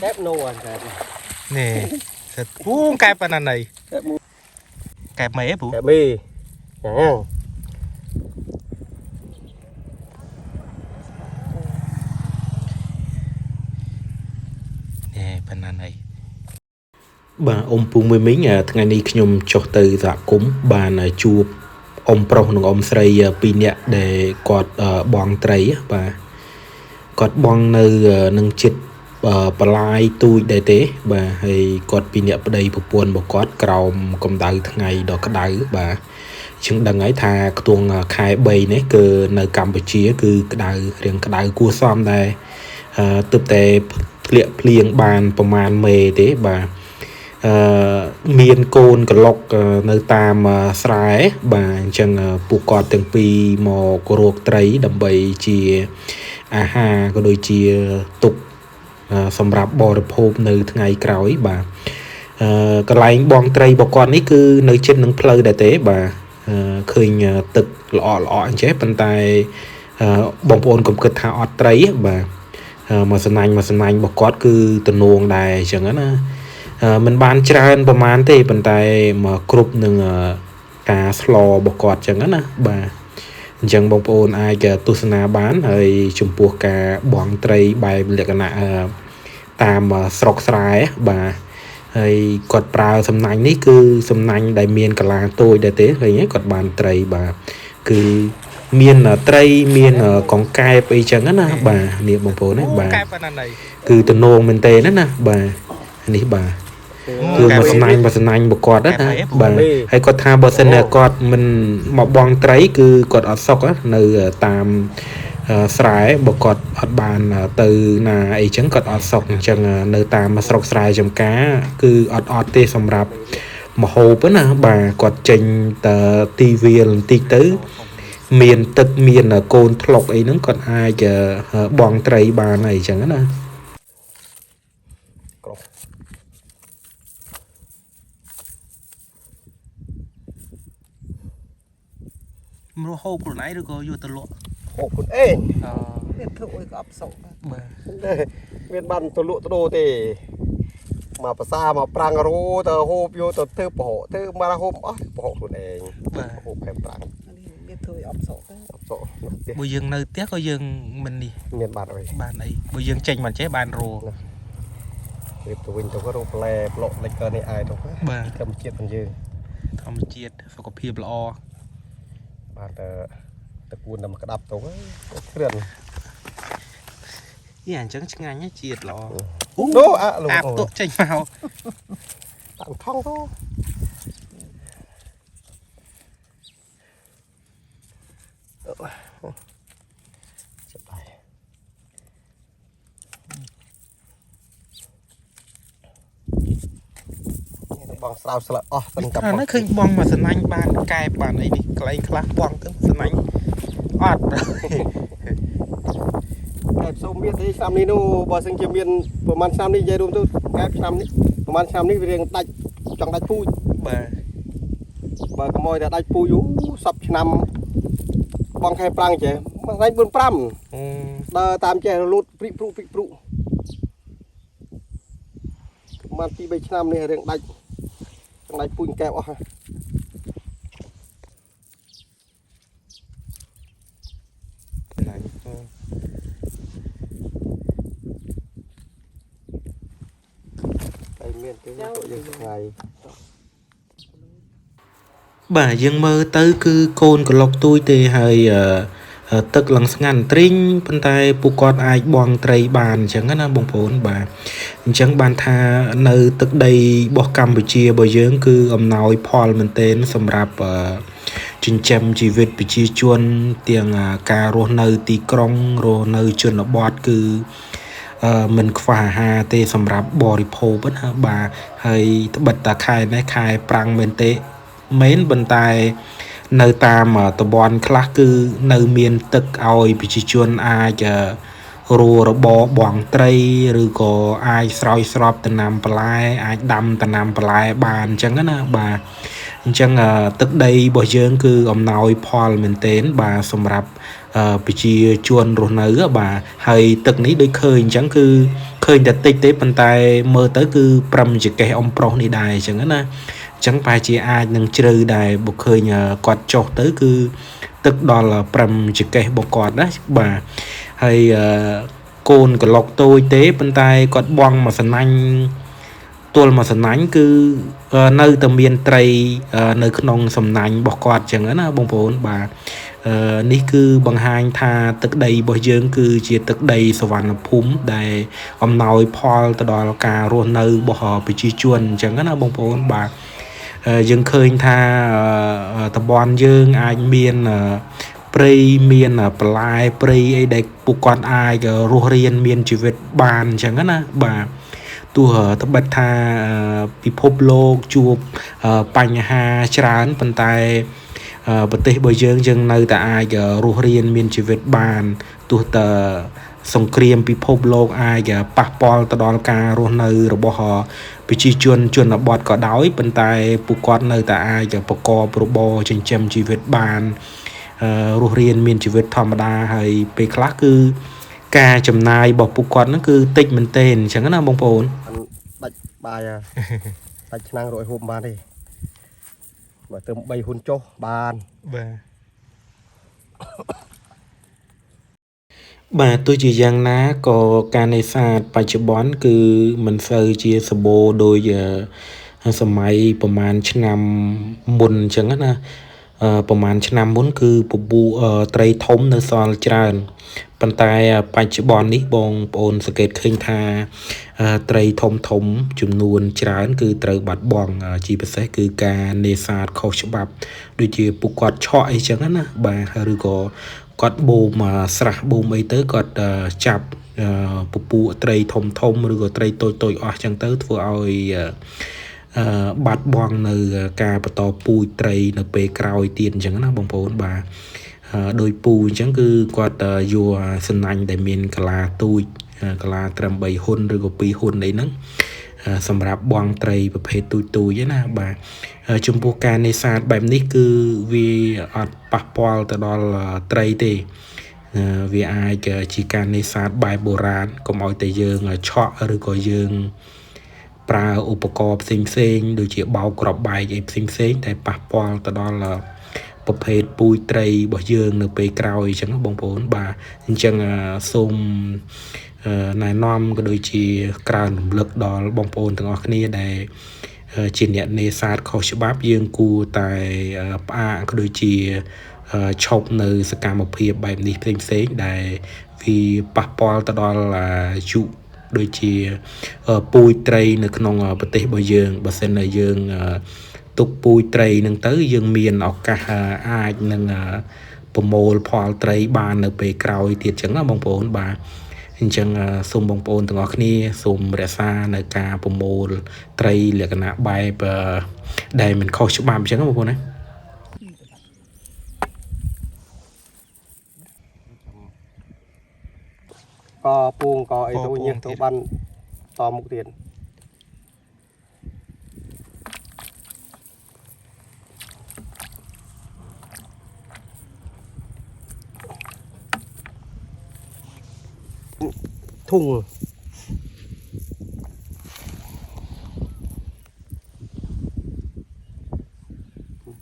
kẹp nô à nè bú kẹp bên này kẹp mé bú kẹp mì nè bên này bà ông pung mới mấy ngày nay nhom cho từ dạ cúng bà là chua ông pro nông ông sray pin nhẹ để quạt bong tray bà quạt bong nơi nâng chít bà lai tôi để thế bà hay quạt pin nhẹ đây bộ buồn bộ quạt cầu cầm đào ngày đó cái đào bà chứng đằng ấy thà tuồng khai bầy nấy cơ nơi Campuchia cứ cái đào riêng cái đào cua xóm đây tập thể liệp liền bànประมาณ mề thế bà miền cồn cờ lộc nơi tam sài bà chẳng phụ cọt từng pi mò ruột trái đầm bầy chia hà có đôi chia tục sầm rạp bò đập hộp nơi ngày cày bà cái lại bong trái bò con ấy cứ nơi trên nâng plei đại tế bà khơi tực lọ lọ chế bàn tay bong ôn cũng cực thao trái bà mà sân anh bò cọt cứ tận nuông đài chẳng á mình ban trànประมาณ thế ប៉ុន្តែមកគ្រប់នឹងការ slow របស់គាត់ចឹងណាបាទអញ្ចឹងបងប្អូនអាចទស្សនាបានហើយចំពោះការបងត្រីបែបលក្ខណៈតាមស្រុកស្រែបាទហើយគាត់ប្រើសំណាញ់នេះគឺសំណាញ់ដែលមានកលាតូចដែរទេឃើញគាត់បានត្រីបាទគឺមានត្រីមានកង្កែបអីចឹងណាបាទនេះបងប្អូនបាទគឺទំនងមែនទេណាបាទនេះបាទគឺមកស្នាញ់បកគាត់ណាបាទហើយគាត់ថាបើសិនគាត់មិនមកបងត្រីគឺគាត់អត់សុកនៅតាមស្រែបើគាត់អត់បានទៅណាអីចឹងគាត់អត់សុកអញ្ចឹងនៅតាមស្រុកស្រែចំការគឺអត់ទេសម្រាប់មហូបណាបាទគាត់ចេញតទីវាលបន្តិចទៅមានទឹកមានកូនថ្លុកអីហ្នឹងគាត់អាចបងត្រីបានអីចឹងណាmua hộp của nãy được có vô từ lọ hộp của ên biết thử ấp sậu biết ban tôi lụa tôi đồ thì mà xa mà prang rô tờ hộp vô tờ thư bỏ thư mà hộp bỏ của này hộp kèm prang biết thử ấp sậu bây giờ nơi tiếc có dương mình đi miền bàn rồi bàn này bây giờ tranh bàn chế bàn rô tôi vinh tôi có rô lè lộ lịch cơ này ai đâu cầm chiết bằng dương cầm chiết phải có phim lo bạnตะกูลนำมากระดับตัวเคลื่อน อย่างจังช่างงี้จีดหรอ โน้อะลง อาบตัวใจเมา ต่างท่องตัวจะไปบองสาวสละอ๋อสนิทกับนั่นคือมองมาสนังบ้านกายบ้านไอ้นี่ไกลคลาบองกันสนังอดแอบส้มเมียที่ซ้ำนี่นู่บ่ซึ่งจะเมียนประมาณซ้ำนี่ใจรวมตัวแอบซ้ำนี่ประมาณซ้ำนี่เรียงตัดจังตัดปูบ่ขโมยแต่ตัดปูอยู่สับนำบองแค่ปรังเจ๋มาใส่บนปรำเดินตามเจ๋ลุดปริปรุมันที่ใบช้ำนี่เรียงตัดจังตัดปูนแก้วอ่ะbà dân mơ tới cứ côn của lộc tôi thì hơi tức lần ngàn trinh bên tay phụ con ai bong tray bàn chẳng á bông phốn bà chẳng bàn tha nơi tức đây bỏ Campuchia bởi dưỡng cứ ông nói Paul mình tên xâm rạp trình châm chỉ việc bị chia chuôn tiền cà rô nơi tí krong rô nơi chuôn nó bọt cứ mình khỏa hà tê xâm rạp bò rì phô bất hả bà hay bật ta khai này khai prang mình tê mến bên tay nơi ta mà tờ bọn khác cứ nơi miền tức ôi bị chỉ chuôn ai chờ rùa bò bọn tray rồi có ai soi sọp từ nam plai ai đâm từ nam plai bàn chẳng á bà chẳng tức đây bởi dương cứ ông nói Paul mình tên bà xâm rạp bị chỉ chuôn rồi nữa bà hay tức ní đôi khơi chẳng cứ ឃើញតែតិចទេប៉ុន្តែមើលទៅគឺប្រឹមជាកេះអ៊ំប្រុសនេះដែរអញ្ចឹងណាអញ្ចឹងប្រហែលជាអាចនឹងជ្រៅដែរបើឃើញគាត់ចុះទៅគឺទឹកដល់ប្រឹមជាកេះរបស់គាត់ណាបាទហើយកូនកឡុកតូចទេប៉ុន្តែគាត់បងមកសណាញ់ទល់មកសណាញ់គឺនៅតែមានត្រីនៅក្នុងសំណាញ់របស់គាត់អញ្ចឹងណាបងប្អូនបាទនេះគឺបង្ហាញថាទឹកដីរបស់យើងគឺជាទឹកដីសវណ្ណភូមិដែលអំណោយផលទៅដល់ការរស់នៅរបស់ប្រជាជនអញ្ចឹងណាបងប្អូនបាទយើងឃើញថាតំបន់យើងអាចមានព្រៃមានបន្លែព្រៃអីដែលពួកគាត់អាចរស់រានមានជីវិតបានអញ្ចឹងណាបាទទោះត្បិតថាពិភពលោកជួបបញ្ហាច្រើនប៉ុន្តែប្រទេសរបស់យើងនៅតែអាចរស់រានមានជីវិតបានទោះតែសង្គ្រាមពិភពលោកអាចប៉ះពាល់ទៅដល់ការរស់នៅរបស់ប្រជាជនជនបទក៏ដោយប៉ុន្តែពួកគាត់នៅតែអាចប្រកបរបរចិញ្ចឹមជីវិតបានរស់រានមានជីវិតធម្មតាហើយពេលខ្លះគឺការចំណាយរបស់ពួកគាត់ហ្នឹងគឺតិចមែនទែនអញ្ចឹងណាបងប្អូនដាច់បាយដាច់ឆ្នាំងរយហូបបានទេបើទៅ3ហ៊ុនចុះបានបាទទោះជាយ៉ាងណាក៏ការនេសាទបច្ចុប្បន្នគឺមិនសូវជាសម្បូរដោយសម័យប្រហែលឆ្នាំមុនអញ្ចឹងណាប្រហែលឆ្នាំមុនគឺពពុះត្រីធំនៅសល់ច្រើនប៉ុន្តែបច្ចុប្បន្ននេះបងប្អូនសង្កេតឃើញថាត្រីធំចំនួនច្រើនគឺត្រូវបាត់បង់ជាពិសេសគឺការនេសាទខុសច្បាប់ដូចជាពួកគាត់ឆក់អីចឹងណាបាទឬក៏គាត់បូមស្រះបូមអីទៅគាត់ចាប់ពពួកត្រីធំឬក៏ត្រីតូចអស់ចឹងទៅធ្វើឲ្យបាត់បង់នៅការបន្តពូជត្រីនៅពេលក្រោយទៀតអញ្ចឹងណាបងប្អូនបាទដោយពូអញ្ចឹងគឺគាត់យកសំណាញ់ដែលមានកលាទូចកលាត្រឹម3ហ៊ុនឬក៏2ហ៊ុនអីហ្នឹងសម្រាប់បងត្រីប្រភេទទូចណាបាទចំពោះការនេសាទបែបនេះគឺវាអត់ប៉ះពាល់ទៅដល់ត្រីទេវាអាចជាការនេសាទបែបបុរាណកុំឲ្យតែយើងឆក់ឬក៏យើងប្រើឧបករណ៍ផ្សេងដូចជាបោកក្របបែកអីផ្សេងតែប៉ះពាល់ទៅដល់ប្រភេទពូជត្រីរបស់យើងនៅពេលក្រោយអញ្ចឹងបងប្អូនបាទអញ្ចឹងសូមណែនាំក៏ដូចជាក្រើនរំលឹកដល់បងប្អូនទាំងអស់គ្នាដែលជាអ្នកនេសាទខុសច្បាប់យើងគួរតែផ្អាកក៏ដូចជាឈប់នៅសកម្មភាពបែបនេះផ្សេងដែលវាប៉ះពាល់ទៅដល់អាយុដូចជាពូជត្រីនៅក្នុងប្រទេសរបស់យើងបើសិនជាយើងទុកពូជត្រីនឹងទៅយើងមានឱកាសអាចនឹងប្រមូលផលត្រីបាននៅពេលក្រោយទៀតចឹងណាបងប្អូនបាទអញ្ចឹងសូមបងប្អូនទាំងអស់គ្នាសូមរក្សានៅការប្រមូលត្រីលក្ខណៈបែបដែលមិនខុសច្បាប់អញ្ចឹងបងប្អូនណាក៏ពងក៏អីទៅញើសទៅបានតមុខទៀតធុង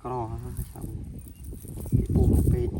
ក្រចាំពូពេក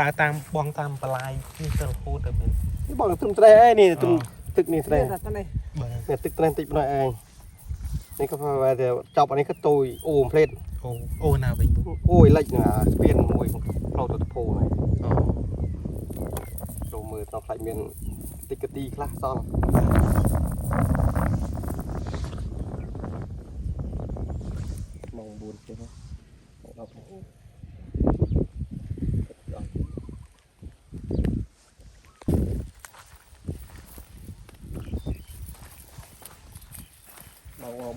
ដើរតាមបងតាមបន្លាយនេះទៅរហូតទៅមាននេះបងទុំត្រេឯនេះទុំទឹកនេះត្រេបាទទឹកត្រេតិចប៉ុណ្ណោះឯងនេះក៏ប្រហែលតែចប់អានេះក៏តូចអូផ្លេតអូណាវិញអូយលិចណាស្ពានមួយផ្លូវទៅធពោហ្នឹងចូលមើលដល់ខ្លាចមានតិចកទីខ្លះសល់ម៉ោង4ចេះដល់10ម៉ោង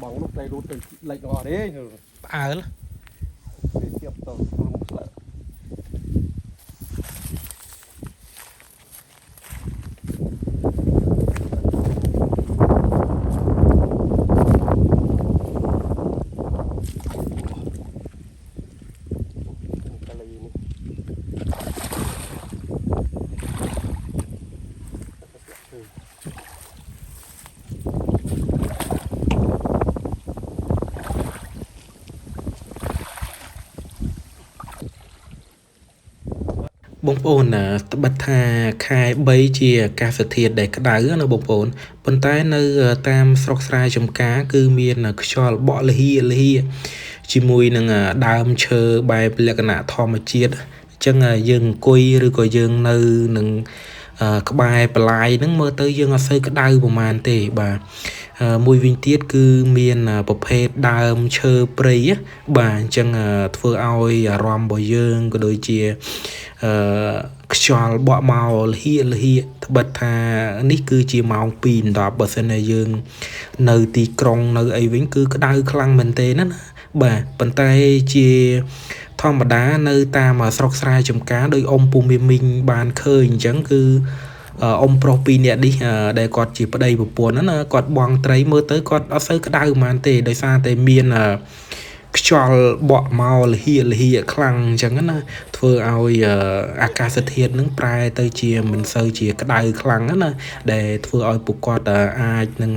បងនោះត្រីរូតទៅលិចរបស់ទេផ្អើលទៀតទៅរុំស្លើ បងប្អូនត្បិតថាខែ3ជាអាកាសធាតុដែលក្តៅណាបងប្អូនប៉ុន្តែនៅតាមស្រុកស្រែចម្ការគឺមានខ្យល់បក់លហៀជាមួយនឹងដើមឈើបែបលក្ខណៈធម្មជាតិអញ្ចឹងយើងអង្គុយឬក៏យើងនៅនឹងក្បែរបលាយហ្នឹងមើលទៅយើងអត់សូវក្តៅប្រហែលទេបាទមួយវិញទៀតគឺមានប្រភេទដើមឈើព្រៃបាទអញ្ចឹងធ្វើឲ្យអារម្មណ៍របស់យើងក៏ដូចជាខ្យល់បក់មកលហៀត្បិតថានេះគឺជាម៉ោង2 10បើសិនជាយើងនៅទីក្រុងនៅអីវិញគឺក្តៅខ្លាំងមែនទេណាបាទប៉ុន្តែជាធម្មតានៅតាមស្រុកស្រែចម្ការដោយអ៊ំពូមីមីងបានឃើញអញ្ចឹងគឺអ៊ំប្រុស2នាក់នេះដែលគាត់ជាប្តីប្រពន្ធណាគាត់បងត្រីមើលទៅគាត់អត់សូវក្តៅប៉ុន្មានទេដោយសារតែមានខ្យល់បក់មកលហៀខ្លាំងអញ្ចឹងណាធ្វើឲ្យអាកាសធាតុនឹងប្រែទៅជាមិនសូវជាក្តៅខ្លាំងណាដែលធ្វើឲ្យពួកគាត់អាចនឹង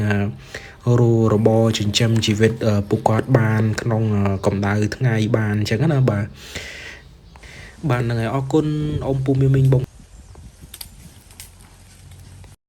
រੂរបរចិញ្ចឹមជីវិតពួកគាត់បានក្នុងកម្ដៅថ្ងៃបានអញ្ចឹងណាបាទហ្នឹងហើយអរគុណអ៊ំពូមីមីងបង